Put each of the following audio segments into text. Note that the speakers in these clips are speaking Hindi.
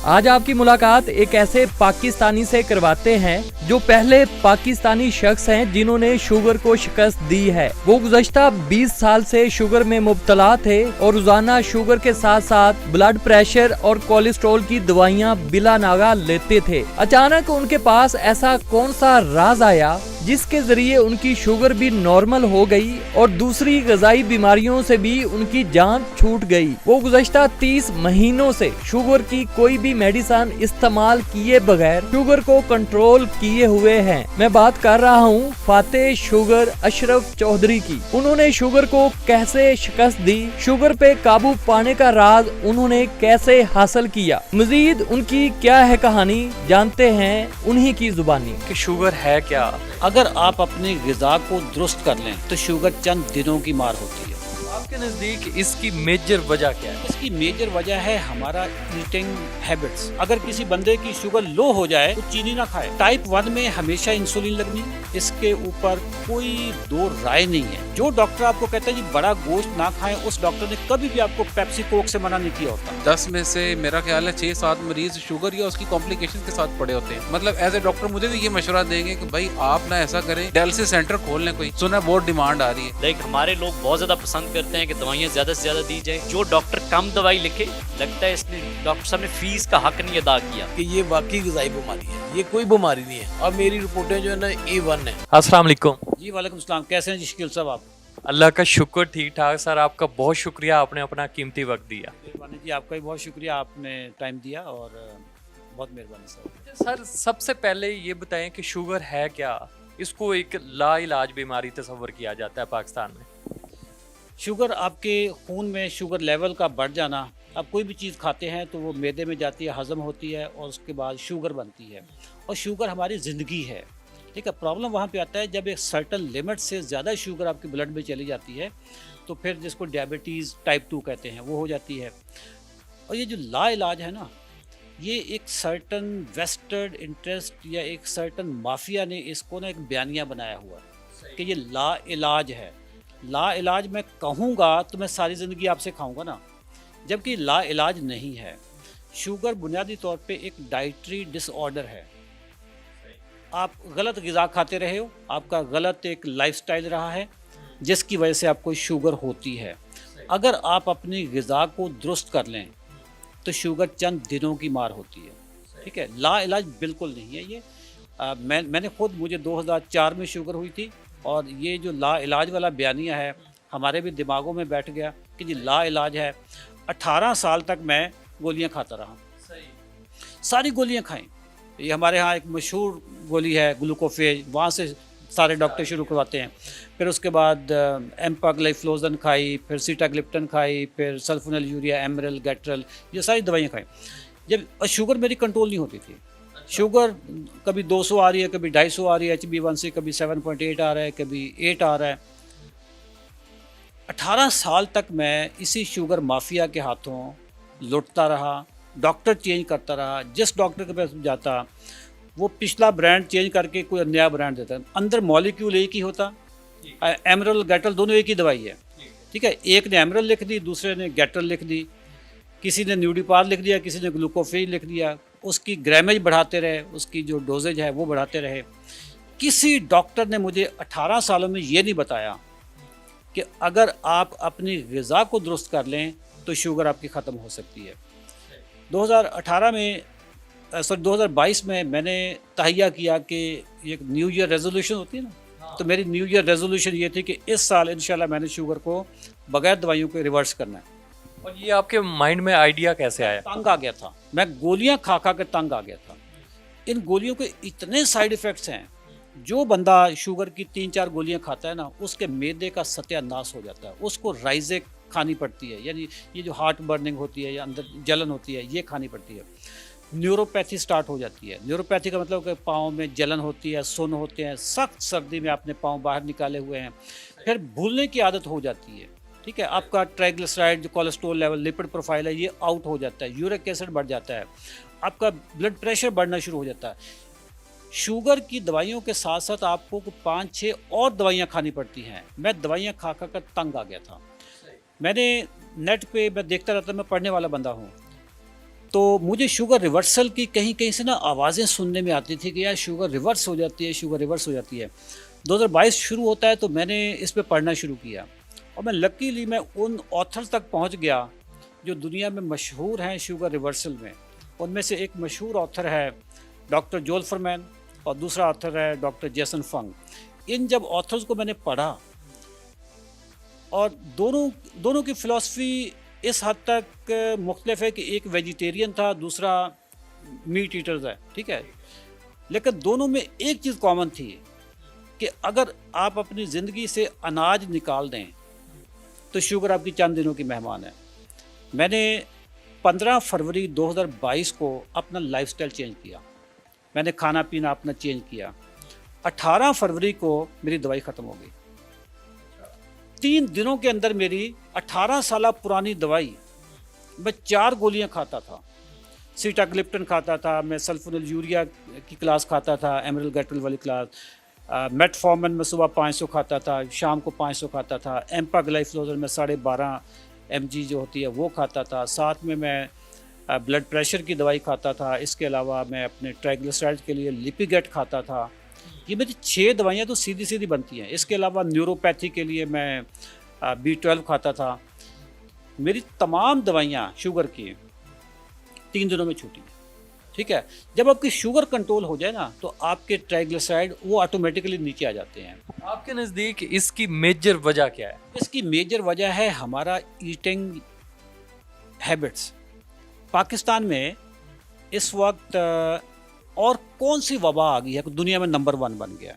आज आपकी मुलाकात एक ऐसे पाकिस्तानी से करवाते हैं जो पहले पाकिस्तानी शख्स हैं जिन्होंने शुगर को शिकस्त दी है। वो गुज़श्ता 20 साल से शुगर में मुब्तला थे और रोजाना शुगर के साथ साथ ब्लड प्रेशर और कोलेस्ट्रॉल की दवाइयां बिला नागा लेते थे। अचानक उनके पास ऐसा कौन सा राज आया जिसके जरिए उनकी शुगर भी नॉर्मल हो गई और दूसरी ग़िज़ाई बीमारियों से भी उनकी जान छूट गई। वो गुज़श्ता 30 महीनों से शुगर की कोई भी मेडिसिन इस्तेमाल किए बगैर शुगर को कंट्रोल किए हुए हैं। मैं बात कर रहा हूँ फातेह शुगर अशरफ चौधरी की। उन्होंने शुगर को कैसे शिकस्त दी, शुगर पे काबू पाने का राज उन्होंने कैसे हासिल किया, मजीद उनकी क्या है कहानी, जानते हैं उन्हीं की जुबानी कि शुगर है क्या। अगर आप अपनी ग़िज़ा को दुरुस्त कर लें तो शुगर चंद दिनों की मार होती है। आपके नजदीक इसकी मेजर वजह क्या है? इसकी मेजर वजह है हमारा ईटिंग हैबिट्स। अगर किसी बंदे की शुगर लो हो जाए तो चीनी ना खाए। टाइप 1 में हमेशा इंसुलिन लगनी, इसके ऊपर कोई दो राय नहीं है। जो डॉक्टर आपको कहता है जी बड़ा गोश्त ना खाएं, उस डॉक्टर ने कभी भी आपको पेप्सी कोक से मना नहीं किया होता। 10 में से मेरा ख्याल है 6-7 मरीज शुगर या उसकी कॉम्प्लिकेशन के साथ पड़े होते हैं। मतलब एज ए डॉक्टर मुझे भी ये मशवरा देंगे कि भाई आप ना ऐसा करें, डायलिसिस सेंटर खोल लें कोई, सुना बहुत डिमांड आ रही है। लाइक हमारे लोग बहुत ज्यादा पसंद करते हैं कि दवाइयाँ ज्यादा से ज्यादा दी जाए। जो डॉक्टर कम दवाई लिखे, लगता है इसने डॉक्टर साहब ने फीस का हक नहीं अदा किया। कि ये वाकई ग़िज़ाई बीमारी है, ये कोई बीमारी नहीं है। अब मेरी रिपोर्टें जो है ना A1 है। अस्सलाम वालेकुम। जी वालेकुम सलाम, कैसे हैं जी शकील साहब आप? अल्लाह का शुक्र, ठीक ठाक सर। आपका बहुत शुक्रिया, आपने अपना कीमती वक्त दिया। मेहरबानी जी, आपका भी बहुत शुक्रिया, आपने टाइम दिया और बहुत मेहरबानी सर। सर सबसे पहले ये बताएं कि शुगर है क्या। इसको एक लाइलाज बीमारी तस्वर किया जाता है पाकिस्तान में। शुगर आपके खून में शुगर लेवल का बढ़ जाना। आप कोई भी चीज़ खाते हैं तो वो मैदे में जाती है, हज़म होती है और उसके बाद शुगर बनती है। और शुगर हमारी ज़िंदगी है, ठीक है। प्रॉब्लम वहाँ पे आता है जब एक सर्टन लिमिट से ज़्यादा शुगर आपके ब्लड में चली जाती है तो फिर जिसको डायबिटीज़ टाइप 2 कहते हैं वो हो जाती है। और ये जो लाइलाज है ना, ये एक सर्टन वेस्टेड इंटरेस्ट या एक सर्टन माफिया ने इसको ना एक बयानिया बनाया हुआ है कि ये लाइलाज है। लाइलाज मैं कहूँगा तो मैं सारी ज़िंदगी आपसे खाऊँगा ना, जबकि लाइलाज नहीं है। शुगर बुनियादी तौर पे एक डाइटरी डिसऑर्डर है। आप गलत ग़िज़ा खाते रहे हो, आपका गलत एक लाइफस्टाइल रहा है जिसकी वजह से आपको शुगर होती है। अगर आप अपनी ग़िज़ा को दुरुस्त कर लें तो शुगर चंद दिनों की मार होती है, ठीक है। लाइलाज बिल्कुल नहीं है ये। मैंने खुद, मुझे 2004 में शुगर हुई थी और ये जो लाइलाज वाला बयानिया है हमारे भी दिमागों में बैठ गया कि जी लाइलाज है। 18 साल तक मैं गोलियां खाता रहा, सारी गोलियां खाएं। ये हमारे यहाँ एक मशहूर गोली है ग्लूकोफेज, वहाँ से सारे डॉक्टर शुरू करवाते हैं। फिर उसके बाद एम्पाग्लाइफ्लोजन खाई, फिर सीटाग्लिप्टन खाई, फिर सल्फोनिल यूरिया, एमरल, गैट्रल, ये सारी दवाइयाँ खाई। जब शुगर मेरी कंट्रोल नहीं होती थी। शुगर कभी 200 आ रही है, कभी 250 आ रही है, HbA1c कभी 7.8 आ रहा है, कभी 8 आ रहा है। 18 साल तक मैं इसी शुगर माफिया के हाथों लुटता रहा, डॉक्टर चेंज करता रहा। जिस डॉक्टर के पास जाता वो पिछला ब्रांड चेंज करके कोई नया ब्रांड देता। अंदर मॉलिक्यूल एक ही होता, एमरल गैट्रल दोनों एक ही दवाई है, ठीक है। एक ने एमरल लिख दी, दूसरे ने गैट्रल लिख दी, किसी ने न्यूडिपार लिख दिया, किसी ने ग्लूकोफेज लिख दिया। उसकी ग्रामेज बढ़ाते रहे, उसकी जो डोजेज है वो बढ़ाते रहे। किसी डॉक्टर ने मुझे 18 सालों में ये नहीं बताया कि अगर आप अपनी ग़िज़ा को दुरुस्त कर लें तो शुगर आपकी ख़त्म हो सकती है। 2022 में मैंने तहैया किया कि एक न्यू ईयर रेजोल्यूशन होती है ना, तो मेरी न्यू ईयर रेजोल्यूशन ये थी कि इस साल इंशाल्लाह मैंने शुगर को बगैर दवाइयों के रिवर्स करना है। और ये आपके माइंड में आइडिया कैसे आया? तंग आ गया था, मैं गोलियां खा खा के तंग आ गया था। इन गोलियों के इतने साइड इफ़ेक्ट्स हैं, जो बंदा शुगर की 3-4 गोलियां खाता है ना, उसके मैदे का सत्यानाश हो जाता है। उसको राइज़े खानी पड़ती है, यानी ये जो हार्ट बर्निंग होती है या अंदर जलन होती है, ये खानी पड़ती है। न्यूरोपैथी स्टार्ट हो जाती है। न्यूरोपैथी का मतलब कि पाँव में जलन होती है, सुन्न होते हैं, सख्त सर्दी में आपने पाँव बाहर निकाले हुए हैं। फिर भूलने की आदत हो जाती है, ठीक है। आपका ट्राइग्लिसराइड, जो कोलेस्ट्रॉल लेवल, लिपिड प्रोफाइल है, ये आउट हो जाता है। यूरिक एसिड बढ़ जाता है, आपका ब्लड प्रेशर बढ़ना शुरू हो जाता है। शुगर की दवाइयों के साथ साथ आपको 5-6 और दवाइयाँ खानी पड़ती हैं। मैं दवाइयाँ खा खा कर तंग आ गया था। मैंने नेट पे मैं देखता रहता, मैं पढ़ने वाला बंदा हूँ। तो मुझे शुगर रिवर्सल की कहीं कहीं से ना आवाज़ें सुनने में आती थी कि यार शुगर रिवर्स हो जाती है, शुगर रिवर्स हो जाती है। 2022 शुरू होता है तो मैंने इस पे पढ़ना शुरू किया और मैं उन ऑथर्स तक पहुंच गया जो दुनिया में मशहूर हैं शुगर रिवर्सल में। उनमें से एक मशहूर ऑथर है डॉक्टर जोल फरमैन और दूसरा ऑथर है डॉक्टर जेसन फंग। इन जब ऑथर्स को मैंने पढ़ा और दोनों की फ़िलासफ़ी इस हद तक मुख्तलिफ है कि एक वेजिटेरियन था, दूसरा मीट ईटर्स है, ठीक है, लेकिन दोनों में एक चीज़ कॉमन थी कि अगर आप अपनी ज़िंदगी से अनाज निकाल दें तो शुगर आपकी चंद दिनों की मेहमान है। मैंने 15 फरवरी 2022 को अपना लाइफस्टाइल चेंज किया, मैंने खाना पीना अपना चेंज किया। 18 फरवरी को मेरी दवाई ख़त्म हो गई। 3 दिनों के अंदर मेरी 18 साल पुरानी दवाई, मैं 4 गोलियां खाता था, सीटाग्लिप्टन खाता था, मैं सल्फोनिल यूरिया की क्लास खाता था, एमरल गैट्रल वाली क्लास, मेटफॉर्मिन में सुबह 500 खाता था, शाम को 500 खाता था, एम्पाग्लाइफ्लोजन में 12.5 mg जो होती है वो खाता था, साथ में मैं ब्लड प्रेशर की दवाई खाता था। इसके अलावा मैं अपने ट्राइग्लिसराइड के लिए लिपिगेट खाता था। ये मेरी 6 दवाइयाँ तो सीधी सीधी बनती हैं। इसके अलावा न्यूरोपैथी के लिए मैं B12 खाता था। मेरी तमाम दवाइयाँ शुगर की 3 दिनों में छूटी, ठीक है। जब आपकी शुगर कंट्रोल हो जाए ना तो आपके ट्राइग्लिसराइड वो ऑटोमेटिकली नीचे आ जाते हैं। आपके नज़दीक इसकी मेजर वजह क्या है? इसकी मेजर वजह है हमारा ईटिंग हैबिट्स। पाकिस्तान में इस वक्त और कौन सी वबा आ गई है कि दुनिया में नंबर 1 बन गया,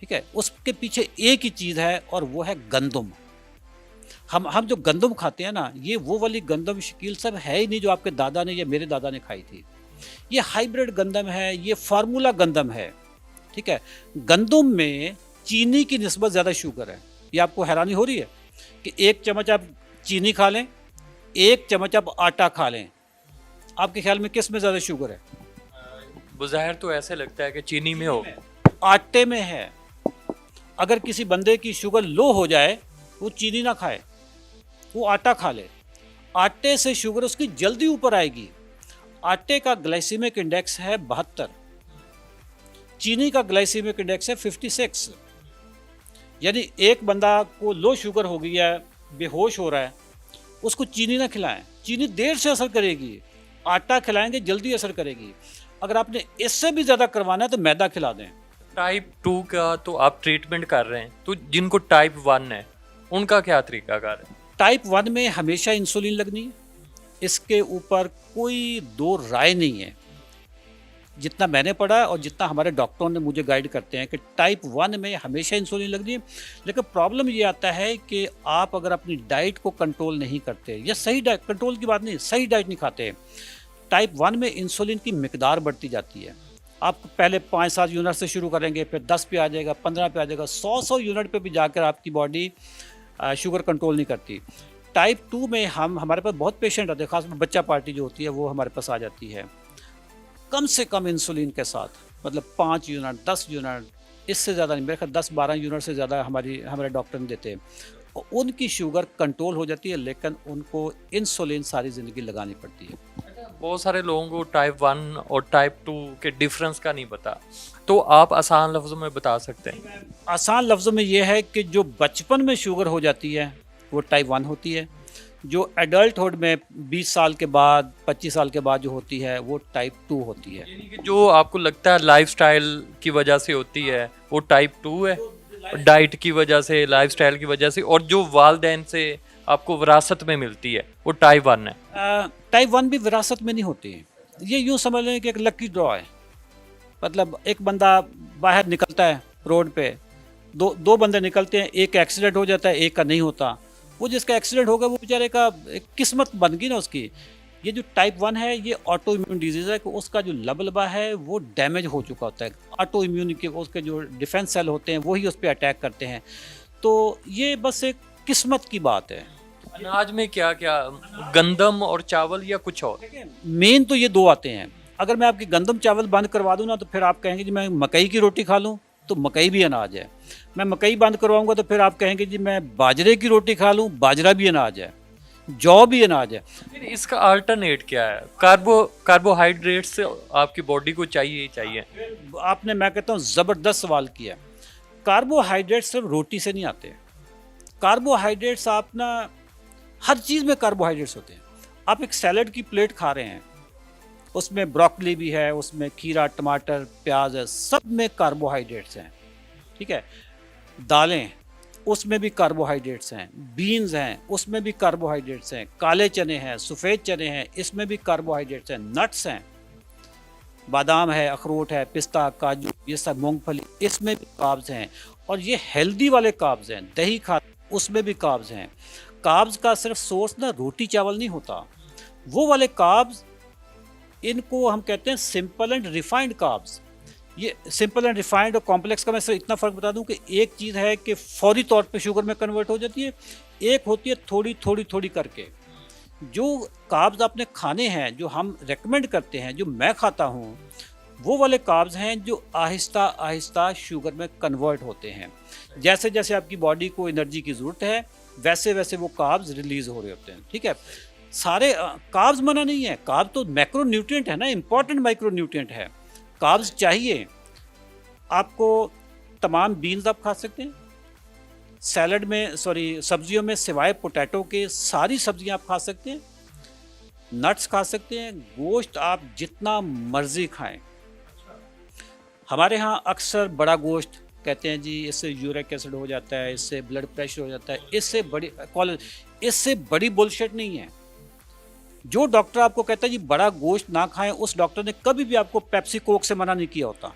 ठीक है। उसके पीछे एक ही चीज़ है और वो है गंदम। हम जो गंदम खाते हैं ना, ये वो वाली गंदम शकील सब है ही नहीं जो आपके दादा ने या मेरे दादा ने खाई थी। ये हाइब्रिड गंदम है, ये फार्मूला गंदम है, ठीक है। गंदम में चीनी की निस्बत ज़्यादा शुगर है। ये आपको हैरानी हो रही है कि 1 चम्मच आप चीनी खा लें, 1 चम्मच आप आटा खा लें, आपके ख्याल में किस में ज़्यादा शुगर है? बज़ाहिर तो ऐसे लगता है कि चीनी में हो, आटे में है। अगर किसी बंदे की शुगर लो हो जाए वो चीनी ना खाए, वो आटा खा ले। आटे से शुगर उसकी जल्दी ऊपर आएगी। आटे का ग्लाइसेमिक इंडेक्स है 72, चीनी का ग्लाइसेमिक इंडेक्स है 56। यानी एक बंदा को लो शुगर हो गई है, बेहोश हो रहा है, उसको चीनी ना खिलाएं, चीनी देर से असर करेगी। आटा खिलाएंगे जल्दी असर करेगी। अगर आपने इससे भी ज़्यादा करवाना है तो मैदा खिला दें। टाइप 2 का तो आप ट्रीटमेंट कर रहे हैं, तो जिनको टाइप 1 है उनका क्या तरीकाकार है? टाइप 1 में हमेशा इंसुलिन लगनी है, इसके ऊपर कोई दो राय नहीं है। जितना मैंने पढ़ा और जितना हमारे डॉक्टरों ने मुझे गाइड करते हैं कि टाइप 1 में हमेशा इंसुलिन लगनी है। लेकिन प्रॉब्लम ये आता है कि आप अगर अपनी डाइट को कंट्रोल नहीं करते, या सही डाइट, कंट्रोल की बात नहीं, सही डाइट नहीं खाते, टाइप 1 में इंसुलिन की मिकदार बढ़ती जाती है। आप पहले 5-7 यूनिट से शुरू करेंगे, फिर 10 पे आ जाएगा, 15 पे आ जाएगा, 100 यूनिट पे भी जाकर आपकी बॉडी शुगर कंट्रोल नहीं करती। टाइप 2 में हमारे पास बहुत पेशेंट आते हैं, खासकर बच्चा पार्टी जो होती है वो हमारे पास आ जाती है कम से कम इंसुलिन के साथ, मतलब 5 यूनिट, 10 यूनिट, इससे ज़्यादा नहीं, मेरे ख्याल 10-12 यूनिट से ज़्यादा हमारे डॉक्टर ने देते हैं। उनकी शुगर कंट्रोल हो जाती है, लेकिन उनको इंसुलिन सारी ज़िंदगी लगानी पड़ती है। बहुत सारे लोगों को टाइप 1 और टाइप 2 के डिफरेंस का नहीं पता, तो आप आसान लफ्ज़ों में बता सकते हैं? आसान लफ्ज़ों में ये है कि जो बचपन में शुगर हो जाती है वो टाइप 1 होती है, जो एडल्टहुड में 20 साल के बाद, 25 साल के बाद जो होती है वो टाइप 2 होती है। यानी कि जो आपको लगता है लाइफस्टाइल की वजह से होती है वो टाइप 2 है, डाइट की वजह से, लाइफस्टाइल की वजह से, और जो वालिदैन से आपको विरासत में मिलती है वो टाइप 1 है। टाइप 1 भी विरासत में नहीं होती है। ये यूँ समझ लें कि एक लकी ड्रॉ है। मतलब एक बंदा बाहर निकलता है रोड पे, दो बंदे निकलते हैं, एक एक्सीडेंट हो जाता है, एक का नहीं होता। वो जिसका एक्सीडेंट होगा वो बेचारे का एक किस्मत बन गई ना उसकी। ये जो टाइप 1 है ये ऑटो इम्यून डिजीज़ है कि उसका जो लबलबा है वो डैमेज हो चुका होता है। ऑटो इम्यून के उसके जो डिफेंस सेल होते हैं वही उस पर अटैक करते हैं। तो ये बस एक किस्मत की बात है। अनाज में क्या क्या, गंदम और चावल या कुछ और? मेन तो ये 2 आते हैं। अगर मैं आपकी गंदम चावल बंद करवा दूँ ना तो फिर आप कहेंगे जी मैं मकई की रोटी खा लूँ, तो मकई भी अनाज है। मैं मकई बंद करवाऊंगा तो फिर आप कहेंगे जी मैं बाजरे की रोटी खा लूँ, बाजरा भी अनाज है। जौ भी अनाज है। फिर इसका अल्टरनेट क्या है? कार्बोहाइड्रेट से आपकी बॉडी को चाहिए ही चाहिए। आपने, मैं कहता हूँ, ज़बरदस्त सवाल किया। कार्बोहाइड्रेट सिर्फ रोटी से नहीं आते। कार्बोहाइड्रेट्स आप ना, हर चीज़ में कार्बोहाइड्रेट्स होते हैं। आप एक सैलड की प्लेट खा रहे हैं, उसमें ब्रोकली भी है, उसमें खीरा, टमाटर, प्याज है, सब में कार्बोहाइड्रेट्स हैं। ठीक है, दालें, उसमें भी कार्बोहाइड्रेट्स हैं, बीन्स हैं, उसमें भी कार्बोहाइड्रेट्स हैं, काले चने हैं, सफ़ेद चने हैं, इसमें भी कार्बोहाइड्रेट्स हैं, नट्स हैं, बादाम है, अखरोट है, पिस्ता, काजू, ये सब, मूंगफली, इसमें भी कार्ब्स हैं। और ये हेल्दी वाले कार्ब्स हैं। दही खा, उसमें भी कार्ब्स हैं। कार्ब्स का सिर्फ सोर्स ना रोटी चावल नहीं होता, वो वाले कार्ब्स, इनको हम कहते हैं सिंपल एंड रिफाइंड कार्ब्स। ये सिंपल एंड रिफाइंड और कॉम्प्लेक्स का मैं सिर्फ इतना फ़र्क बता दूं कि एक चीज़ है कि फौरी तौर पे शुगर में कन्वर्ट हो जाती है, एक होती है थोड़ी थोड़ी थोड़ी करके। जो कार्ब्स आपने खाने हैं, जो हम रेकमेंड करते हैं, जो मैं खाता हूँ, वो वाले कार्ब्स हैं जो आहिस्ता आहिस्ता शुगर में कन्वर्ट होते हैं। जैसे जैसे आपकी बॉडी को एनर्जी की ज़रूरत है, वैसे वैसे वो कार्ब्स रिलीज़ हो रहे होते हैं। ठीक है, सारे कार्ब्स मना नहीं है, कार्ब तो मैक्रो न्यूट्रिएंट है ना, इंपॉर्टेंट माइक्रो न्यूट्रिएंट है। कार्ब्स चाहिए आपको। तमाम बीन्स आप खा सकते हैं सैलड में, सब्जियों में, सिवाय पोटैटो के सारी सब्जियां आप खा सकते हैं। नट्स खा सकते हैं। गोश्त आप जितना मर्जी खाएं। हमारे यहाँ अक्सर बड़ा गोश्त कहते हैं जी, इससे यूरिक एसिड हो जाता है, इससे ब्लड प्रेशर हो जाता है, इससे बड़ी बुलशिट नहीं है। जो डॉक्टर आपको कहता है जी बड़ा गोश्त ना खाएं, उस डॉक्टर ने कभी भी आपको पेप्सी कोक से मना नहीं किया होता।